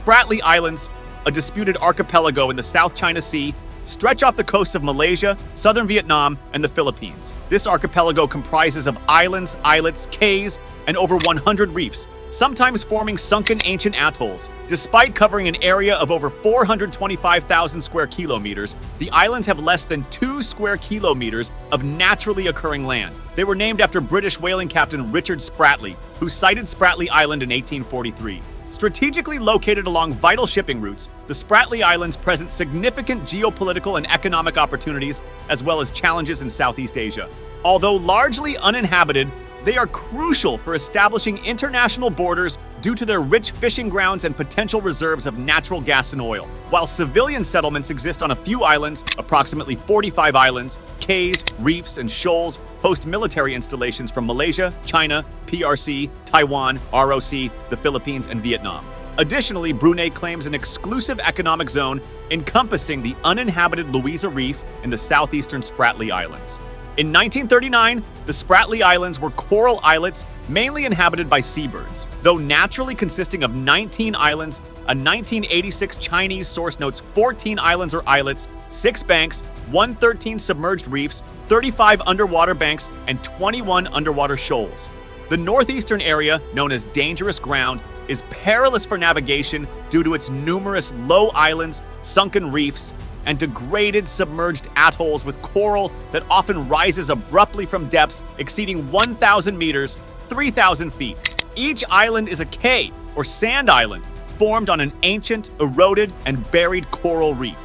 Spratly Islands, a disputed archipelago in the South China Sea, stretch off the coasts of Malaysia, southern Vietnam, and the Philippines. This archipelago comprises of islands, islets, cays, and over 100 reefs, sometimes forming sunken ancient atolls. Despite covering an area of over 425,000 square kilometers, the islands have less than 2 square kilometers of naturally occurring land. They were named after British whaling captain Richard Spratly, who sighted Spratly Island in 1843. Strategically located along vital shipping routes, the Spratly Islands present significant geopolitical and economic opportunities, as well as challenges in Southeast Asia. Although largely uninhabited, they are crucial for establishing international borders due to their rich fishing grounds and potential reserves of natural gas and oil. While civilian settlements exist on a few islands, approximately 45 islands, cays, reefs, and shoals host military installations from Malaysia, China, PRC, Taiwan, ROC, the Philippines, and Vietnam. Additionally, Brunei claims an exclusive economic zone encompassing the uninhabited Louisa Reef in the southeastern Spratly Islands. In 1939, the Spratly Islands were coral islets mainly inhabited by seabirds. Though naturally consisting of 19 islands, a 1986 Chinese source notes 14 islands or islets, 6 banks, 113 submerged reefs, 35 underwater banks, and 21 underwater shoals. The northeastern area, known as Dangerous Ground, is perilous for navigation due to its numerous low islands, sunken reefs, and degraded submerged atolls with coral that often rises abruptly from depths exceeding 1,000 meters, 3,000 feet. Each island is a cay, or sand island, formed on an ancient, eroded, and buried coral reef.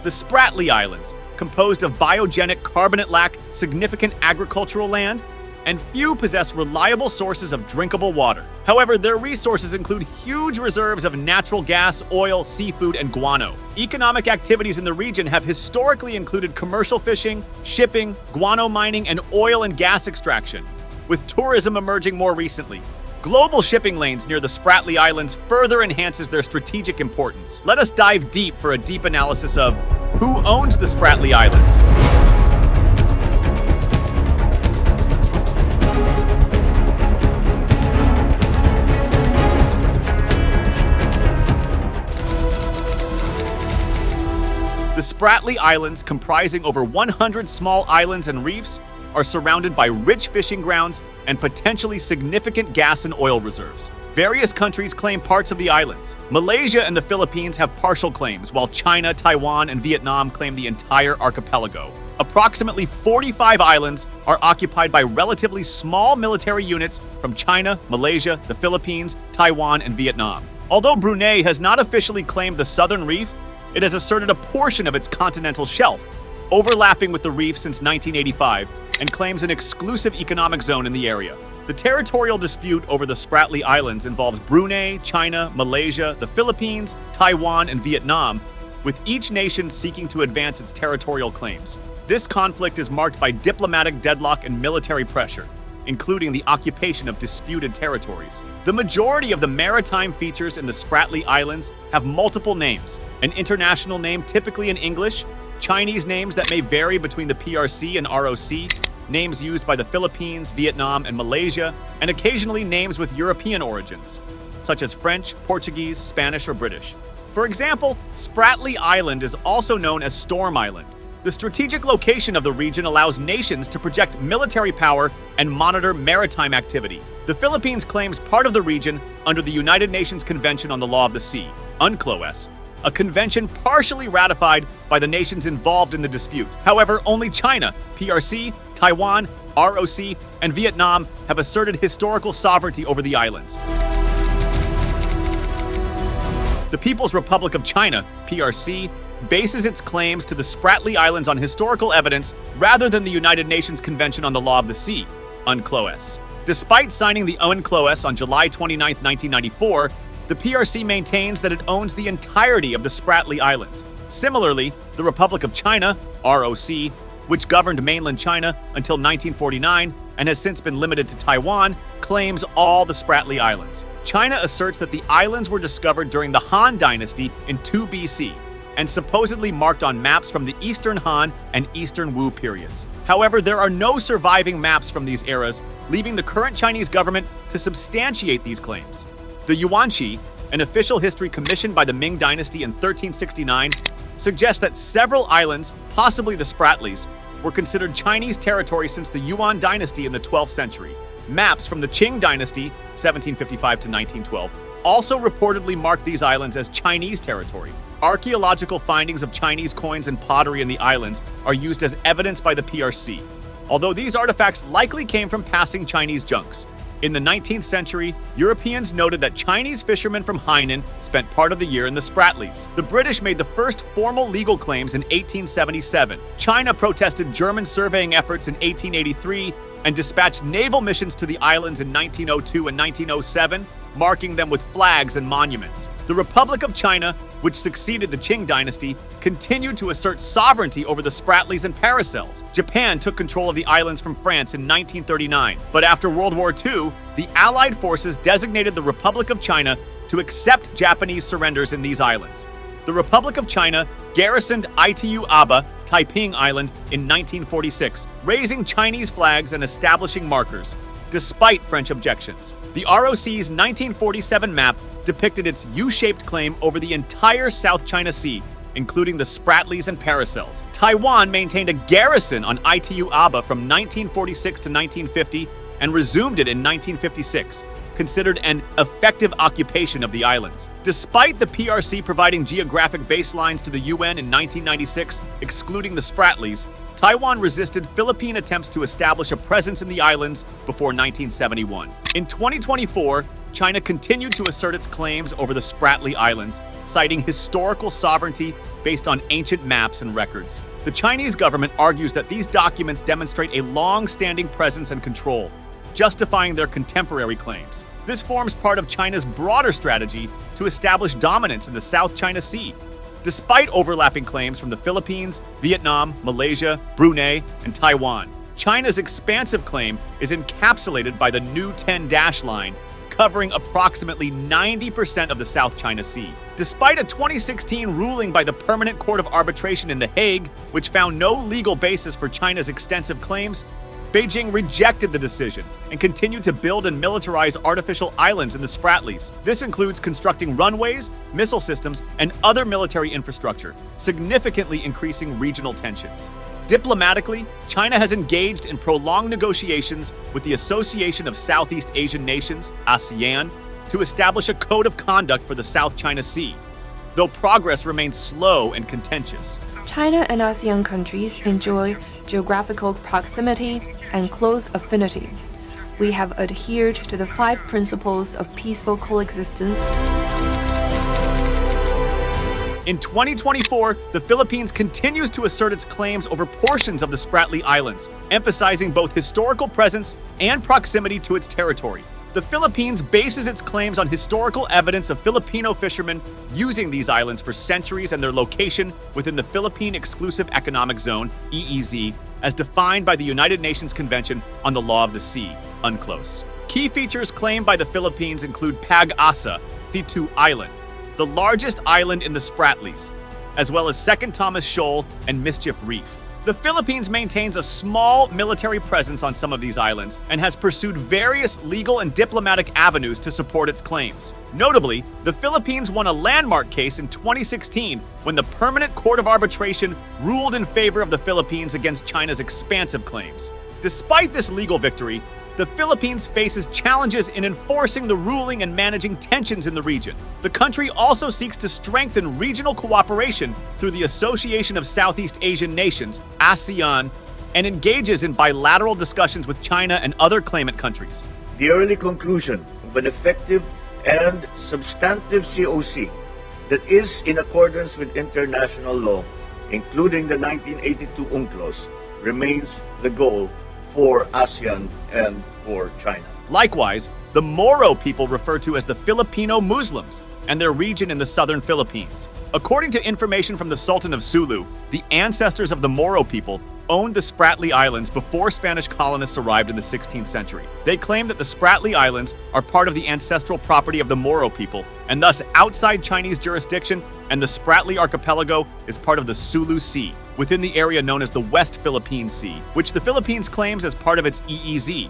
The Spratly Islands, composed of biogenic carbonate, lack significant agricultural land, and few possess reliable sources of drinkable water. However, their resources include huge reserves of natural gas, oil, seafood, and guano. Economic activities in the region have historically included commercial fishing, shipping, guano mining, and oil and gas extraction, with tourism emerging more recently. Global shipping lanes near the Spratly Islands further enhances their strategic importance. Let us dive deep for a deep analysis of who owns the Spratly Islands. The Spratly Islands, comprising over 100 small islands and reefs, are surrounded by rich fishing grounds and potentially significant gas and oil reserves. Various countries claim parts of the islands. Malaysia and the Philippines have partial claims, while China, Taiwan, and Vietnam claim the entire archipelago. Approximately 45 islands are occupied by relatively small military units from China, Malaysia, the Philippines, Taiwan, and Vietnam. Although Brunei has not officially claimed the southern reef, it has asserted a portion of its continental shelf, overlapping with the reef since 1985, and claims an exclusive economic zone in the area. The territorial dispute over the Spratly Islands involves Brunei, China, Malaysia, the Philippines, Taiwan, and Vietnam, with each nation seeking to advance its territorial claims. This conflict is marked by diplomatic deadlock and military pressure, including the occupation of disputed territories. The majority of the maritime features in the Spratly Islands have multiple names, an international name typically in English, Chinese names that may vary between the PRC and ROC, names used by the Philippines, Vietnam, and Malaysia, and occasionally names with European origins, such as French, Portuguese, Spanish, or British. For example, Spratly Island is also known as Storm Island. The strategic location of the region allows nations to project military power and monitor maritime activity. The Philippines claims part of the region under the United Nations Convention on the Law of the Sea, UNCLOS, a convention partially ratified by the nations involved in the dispute. However, only China, PRC, Taiwan, ROC, and Vietnam have asserted historical sovereignty over the islands. The People's Republic of China, PRC, bases its claims to the Spratly Islands on historical evidence rather than the United Nations Convention on the Law of the Sea, UNCLOS. Despite signing the UNCLOS on July 29, 1994, the PRC maintains that it owns the entirety of the Spratly Islands. Similarly, the Republic of China, ROC, which governed mainland China until 1949 and has since been limited to Taiwan, claims all the Spratly Islands. China asserts that the islands were discovered during the Han Dynasty in 2 BC and supposedly marked on maps from the Eastern Han and Eastern Wu periods. However, there are no surviving maps from these eras, leaving the current Chinese government to substantiate these claims. The Yuanxi, a an official history commissioned by the Ming Dynasty in 1369, suggests that several islands, possibly the Spratlys, were considered Chinese territory since the Yuan Dynasty in the 12th century. Maps from the Qing Dynasty, 1755 to 1912, also reportedly marked these islands as Chinese territory. Archaeological findings of Chinese coins and pottery in the islands are used as evidence by the PRC, although these artifacts likely came from passing Chinese junks. In the 19th century, Europeans noted that Chinese fishermen from Hainan spent part of the year in the Spratlys. The British made the first formal legal claims in 1877. China protested German surveying efforts in 1883 and dispatched naval missions to the islands in 1902 and 1907, marking them with flags and monuments. The Republic of China, which succeeded the Qing Dynasty, continued to assert sovereignty over the Spratlys and Paracels. Japan took control of the islands from France in 1939, but after World War II, the Allied forces designated the Republic of China to accept Japanese surrenders in these islands. The Republic of China garrisoned Itu Aba, Taiping Island, in 1946, raising Chinese flags and establishing markers, despite French objections. The ROC's 1947 map depicted its U-shaped claim over the entire South China Sea, including the Spratlys and Paracels. Taiwan maintained a garrison on Itu Aba from 1946 to 1950 and resumed it in 1956, considered an effective occupation of the islands. Despite the PRC providing geographic baselines to the UN in 1996, excluding the Spratlys, Taiwan resisted Philippine attempts to establish a presence in the islands before 1971. In 2024, China continued to assert its claims over the Spratly Islands, citing historical sovereignty based on ancient maps and records. The Chinese government argues that these documents demonstrate a long-standing presence and control, justifying their contemporary claims. This forms part of China's broader strategy to establish dominance in the South China Sea. Despite overlapping claims from the Philippines, Vietnam, Malaysia, Brunei, and Taiwan, China's expansive claim is encapsulated by the new 10-dash line, covering approximately 90% of the South China Sea. Despite a 2016 ruling by the Permanent Court of Arbitration in The Hague, which found no legal basis for China's extensive claims, Beijing rejected the decision and continued to build and militarize artificial islands in the Spratlys. This includes constructing runways, missile systems, and other military infrastructure, significantly increasing regional tensions. Diplomatically, China has engaged in prolonged negotiations with the Association of Southeast Asian Nations, ASEAN, to establish a code of conduct for the South China Sea, though progress remains slow and contentious. China and ASEAN countries enjoy geographical proximity and close affinity. We have adhered to the 5 principles of peaceful coexistence. In 2024, the Philippines continues to assert its claims over portions of the Spratly Islands, emphasizing both historical presence and proximity to its territory. The Philippines bases its claims on historical evidence of Filipino fishermen using these islands for centuries and their location within the Philippine Exclusive Economic Zone, EEZ, as defined by the United Nations Convention on the Law of the Sea, UNCLOS. Key features claimed by the Philippines include Pag-asa, Thitu Island, the largest island in the Spratlys, as well as Second Thomas Shoal and Mischief Reef. The Philippines maintains a small military presence on some of these islands and has pursued various legal and diplomatic avenues to support its claims. Notably, the Philippines won a landmark case in 2016 when the Permanent Court of Arbitration ruled in favor of the Philippines against China's expansive claims. Despite this legal victory, the Philippines faces challenges in enforcing the ruling and managing tensions in the region. The country also seeks to strengthen regional cooperation through the Association of Southeast Asian Nations, ASEAN, and engages in bilateral discussions with China and other claimant countries. The early conclusion of an effective and substantive COC that is in accordance with international law, including the 1982 UNCLOS, remains the goal for ASEAN and for China. Likewise, the Moro people referred to as the Filipino Muslims and their region in the southern Philippines. According to information from the Sultan of Sulu, the ancestors of the Moro people owned the Spratly Islands before Spanish colonists arrived in the 16th century. They claim that the Spratly Islands are part of the ancestral property of the Moro people and thus outside Chinese jurisdiction, and the Spratly Archipelago is part of the Sulu Sea, within the area known as the West Philippine Sea, which the Philippines claims as part of its EEZ.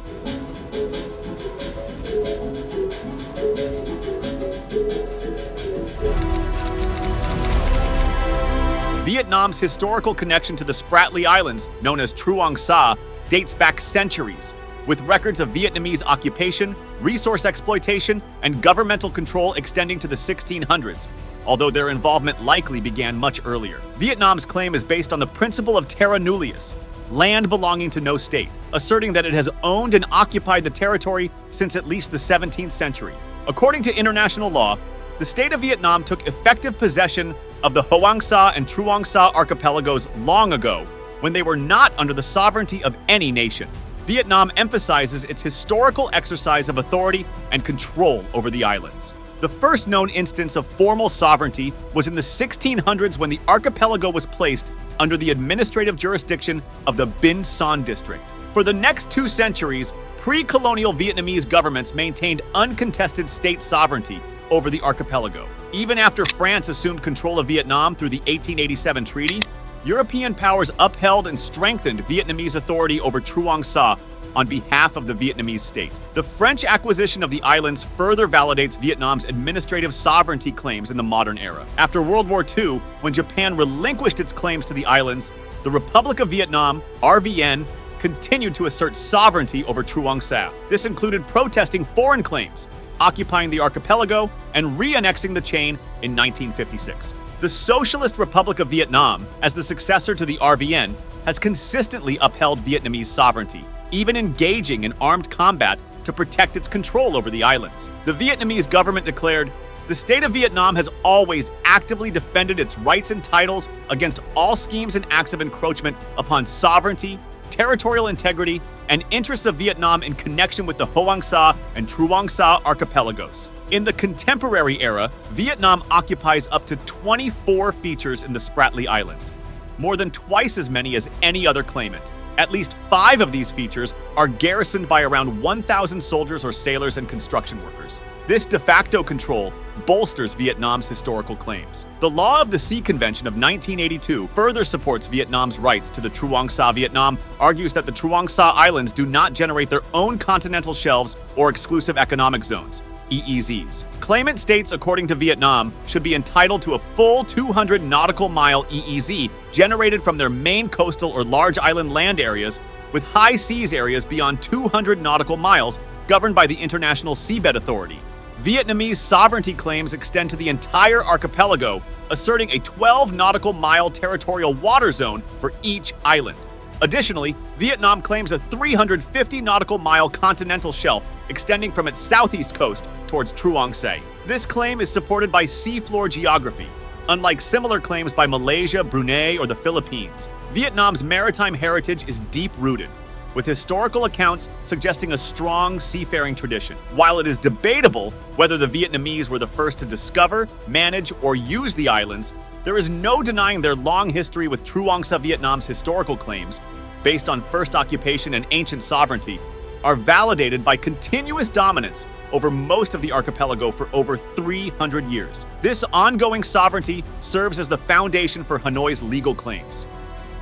Vietnam's historical connection to the Spratly Islands, known as Truong Sa, dates back centuries, with records of Vietnamese occupation, resource exploitation, and governmental control extending to the 1600s, although their involvement likely began much earlier. Vietnam's claim is based on the principle of terra nullius, land belonging to no state, asserting that it has owned and occupied the territory since at least the 17th century. According to international law, the state of Vietnam took effective possession of the Hoang Sa and Truong Sa archipelagos long ago, when they were not under the sovereignty of any nation. Vietnam emphasizes its historical exercise of authority and control over the islands. The first known instance of formal sovereignty was in the 1600s when the archipelago was placed under the administrative jurisdiction of the Binh Son district. For the next 2 centuries, pre-colonial Vietnamese governments maintained uncontested state sovereignty over the archipelago. Even after France assumed control of Vietnam through the 1887 treaty, European powers upheld and strengthened Vietnamese authority over Truong Sa on behalf of the Vietnamese state. The French acquisition of the islands further validates Vietnam's administrative sovereignty claims in the modern era. After World War II, when Japan relinquished its claims to the islands, the Republic of Vietnam, RVN, continued to assert sovereignty over Truong Sa. This included protesting foreign claims, occupying the archipelago, and re-annexing the chain in 1956. The Socialist Republic of Vietnam, as the successor to the RVN, has consistently upheld Vietnamese sovereignty, even engaging in armed combat to protect its control over the islands. The Vietnamese government declared, "The state of Vietnam has always actively defended its rights and titles against all schemes and acts of encroachment upon sovereignty, territorial integrity, and interests of Vietnam in connection with the Hoang Sa and Truong Sa archipelagos." In the contemporary era, Vietnam occupies up to 24 features in the Spratly Islands, more than twice as many as any other claimant. At least 5 of these features are garrisoned by around 1,000 soldiers or sailors and construction workers. This de facto control bolsters Vietnam's historical claims. The Law of the Sea Convention of 1982 further supports Vietnam's rights to the Truong Sa. Vietnam argues that the Truong Sa Islands do not generate their own continental shelves or exclusive economic zones, EEZs. Claimant states, according to Vietnam, should be entitled to a full 200 nautical mile EEZ generated from their main coastal or large island land areas, with high seas areas beyond 200 nautical miles governed by the International Seabed Authority. Vietnamese sovereignty claims extend to the entire archipelago, asserting a 12 nautical mile territorial water zone for each island. Additionally, Vietnam claims a 350 nautical mile continental shelf extending from its southeast coast towards Truong Sa. This claim is supported by seafloor geography, unlike similar claims by Malaysia, Brunei, or the Philippines. Vietnam's maritime heritage is deep-rooted, with historical accounts suggesting a strong seafaring tradition. While it is debatable whether the Vietnamese were the first to discover, manage, or use the islands, there is no denying their long history with Truong Sa. Vietnam's historical claims, based on first occupation and ancient sovereignty, are validated by continuous dominance over most of the archipelago for over 300 years. This ongoing sovereignty serves as the foundation for Hanoi's legal claims.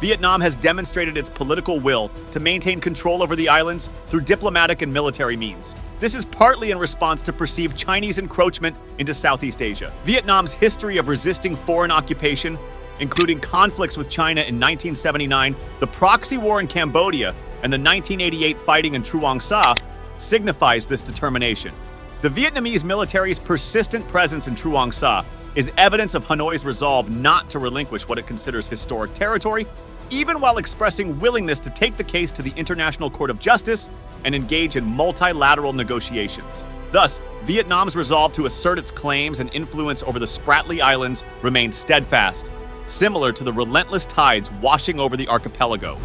Vietnam has demonstrated its political will to maintain control over the islands through diplomatic and military means. This is partly in response to perceived Chinese encroachment into Southeast Asia. Vietnam's history of resisting foreign occupation, including conflicts with China in 1979, the proxy war in Cambodia, and the 1988 fighting in Truong Sa, signifies this determination. The Vietnamese military's persistent presence in Truong Sa is evidence of Hanoi's resolve not to relinquish what it considers historic territory, even while expressing willingness to take the case to the International Court of Justice and engage in multilateral negotiations. Thus, Vietnam's resolve to assert its claims and influence over the Spratly Islands remains steadfast, similar to the relentless tides washing over the archipelago.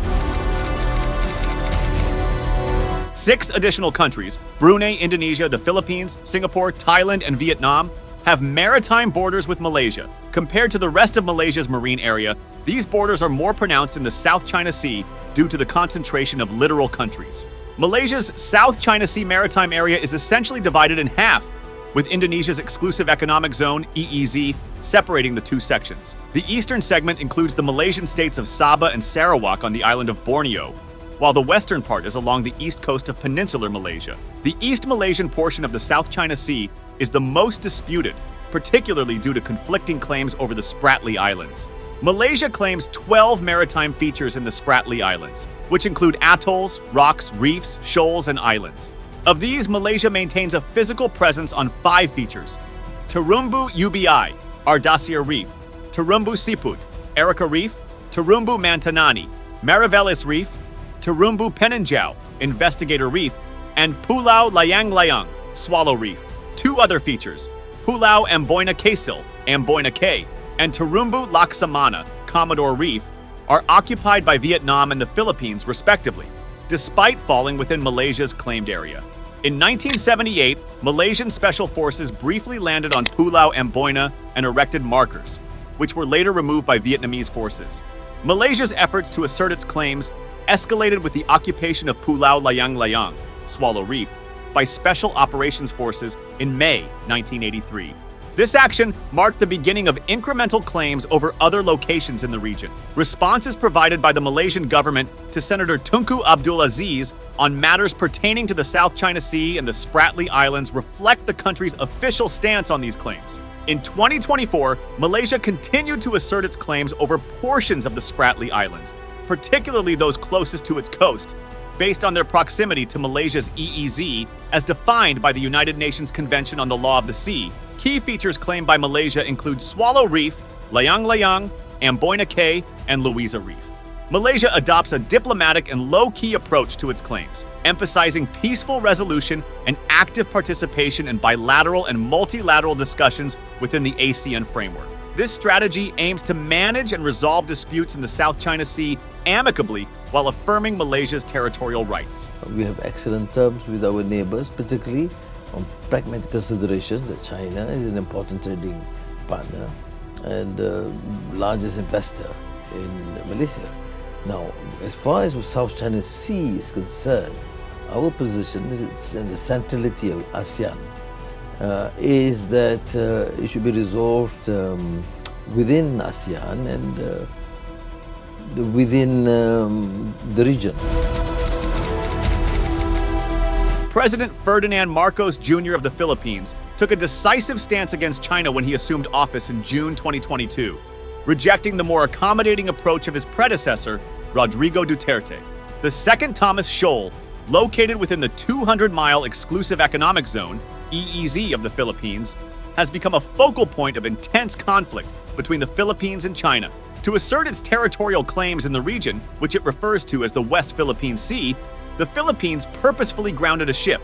6 additional countries, Brunei, Indonesia, the Philippines, Singapore, Thailand, and Vietnam, have maritime borders with Malaysia. Compared to the rest of Malaysia's marine area, these borders are more pronounced in the South China Sea due to the concentration of littoral countries. Malaysia's South China Sea maritime area is essentially divided in half, with Indonesia's exclusive economic zone, EEZ, separating the 2 sections. The eastern segment includes the Malaysian states of Sabah and Sarawak on the island of Borneo, while the western part is along the east coast of peninsular Malaysia. The East Malaysian portion of the South China Sea is the most disputed, particularly due to conflicting claims over the Spratly Islands. Malaysia claims 12 maritime features in the Spratly Islands, which include atolls, rocks, reefs, shoals, and islands. Of these, Malaysia maintains a physical presence on 5 features: Terumbu Ubi, Ardassia Reef; Terumbu Siput, Erica Reef; Terumbu Mantanani, Marivelis Reef; Terumbu Penanjau, Investigator Reef; and Pulau Layang Layang, Swallow Reef. 2 other features, Pulau Amboina Kasil, Amboina Cay, and Terumbu Laksamana, Commodore Reef, are occupied by Vietnam and the Philippines, respectively, despite falling within Malaysia's claimed area. In 1978, Malaysian special forces briefly landed on Pulau Amboina and erected markers, which were later removed by Vietnamese forces. Malaysia's efforts to assert its claims escalated with the occupation of Pulau Layang Layang, Swallow Reef, by Special Operations Forces in May 1983. This action marked the beginning of incremental claims over other locations in the region. Responses provided by the Malaysian government to Senator Tunku Abdul Aziz on matters pertaining to the South China Sea and the Spratly Islands reflect the country's official stance on these claims. In 2024, Malaysia continued to assert its claims over portions of the Spratly Islands, particularly those closest to its coast, based on their proximity to Malaysia's EEZ as defined by the United Nations Convention on the Law of the Sea. Key features claimed by Malaysia include Swallow Reef, Layang Layang, Amboina Cay, and Louisa Reef. Malaysia adopts a diplomatic and low-key approach to its claims, emphasizing peaceful resolution and active participation in bilateral and multilateral discussions within the ASEAN framework. This strategy aims to manage and resolve disputes in the South China Sea amicably while affirming Malaysia's territorial rights. We have excellent terms with our neighbors, particularly on pragmatic considerations that China is an important trading partner and largest investor in Malaysia. Now, as far as South China Sea is concerned, our position is in the centrality of ASEAN is that it should be resolved within ASEAN and within the region. President Ferdinand Marcos Jr. of the Philippines took a decisive stance against China when he assumed office in June 2022, rejecting the more accommodating approach of his predecessor, Rodrigo Duterte. The Second Thomas Shoal, located within the 200-mile Exclusive Economic Zone, EEZ, of the Philippines, has become a focal point of intense conflict between the Philippines and China. To assert its territorial claims in the region, which it refers to as the West Philippine Sea, the Philippines purposefully grounded a ship,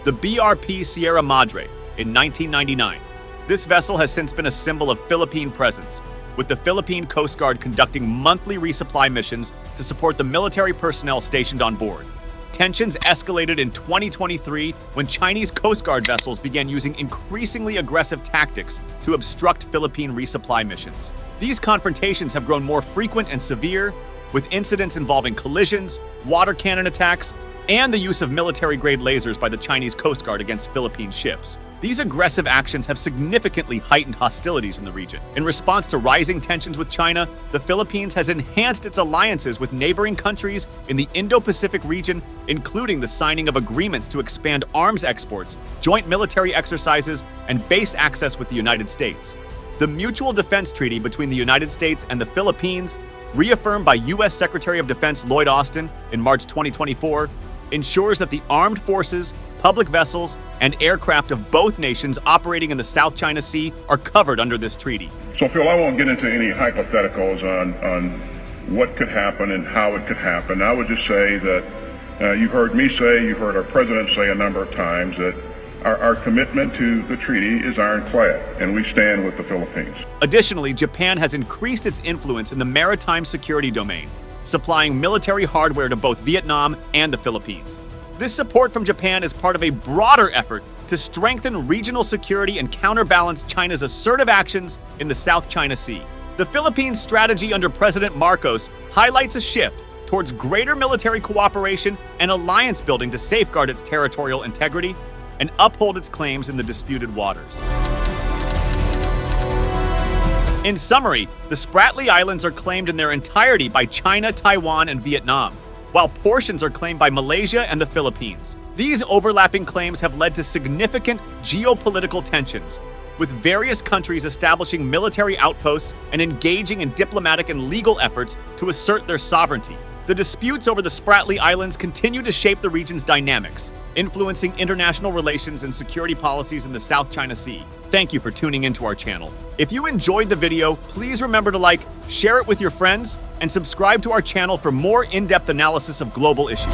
the BRP Sierra Madre, in 1999. This vessel has since been a symbol of Philippine presence, with the Philippine Coast Guard conducting monthly resupply missions to support the military personnel stationed on board. Tensions escalated in 2023 when Chinese Coast Guard vessels began using increasingly aggressive tactics to obstruct Philippine resupply missions. These confrontations have grown more frequent and severe, with incidents involving collisions, water cannon attacks, and the use of military-grade lasers by the Chinese Coast Guard against Philippine ships. These aggressive actions have significantly heightened hostilities in the region. In response to rising tensions with China, the Philippines has enhanced its alliances with neighboring countries in the Indo-Pacific region, including the signing of agreements to expand arms exports, joint military exercises, and base access with the United States. The Mutual Defense Treaty between the United States and the Philippines, reaffirmed by U.S. Secretary of Defense Lloyd Austin in March 2024, ensures that the armed forces, public vessels, and aircraft of both nations operating in the South China Sea are covered under this treaty. So, Phil, I won't get into any hypotheticals on what could happen and how it could happen. I would just say that you've heard me say, you've heard our president say a number of times that our commitment to the treaty is ironclad, and we stand with the Philippines. Additionally, Japan has increased its influence in the maritime security domain, supplying military hardware to both Vietnam and the Philippines. This support from Japan is part of a broader effort to strengthen regional security and counterbalance China's assertive actions in the South China Sea. The Philippines' strategy under President Marcos highlights a shift towards greater military cooperation and alliance building to safeguard its territorial integrity and uphold its claims in the disputed waters. In summary, the Spratly Islands are claimed in their entirety by China, Taiwan, and Vietnam, while portions are claimed by Malaysia and the Philippines. These overlapping claims have led to significant geopolitical tensions, with various countries establishing military outposts and engaging in diplomatic and legal efforts to assert their sovereignty. The disputes over the Spratly Islands continue to shape the region's dynamics, influencing international relations and security policies in the South China Sea. Thank you for tuning into our channel. If you enjoyed the video, please remember to like, share it with your friends, and subscribe to our channel for more in-depth analysis of global issues.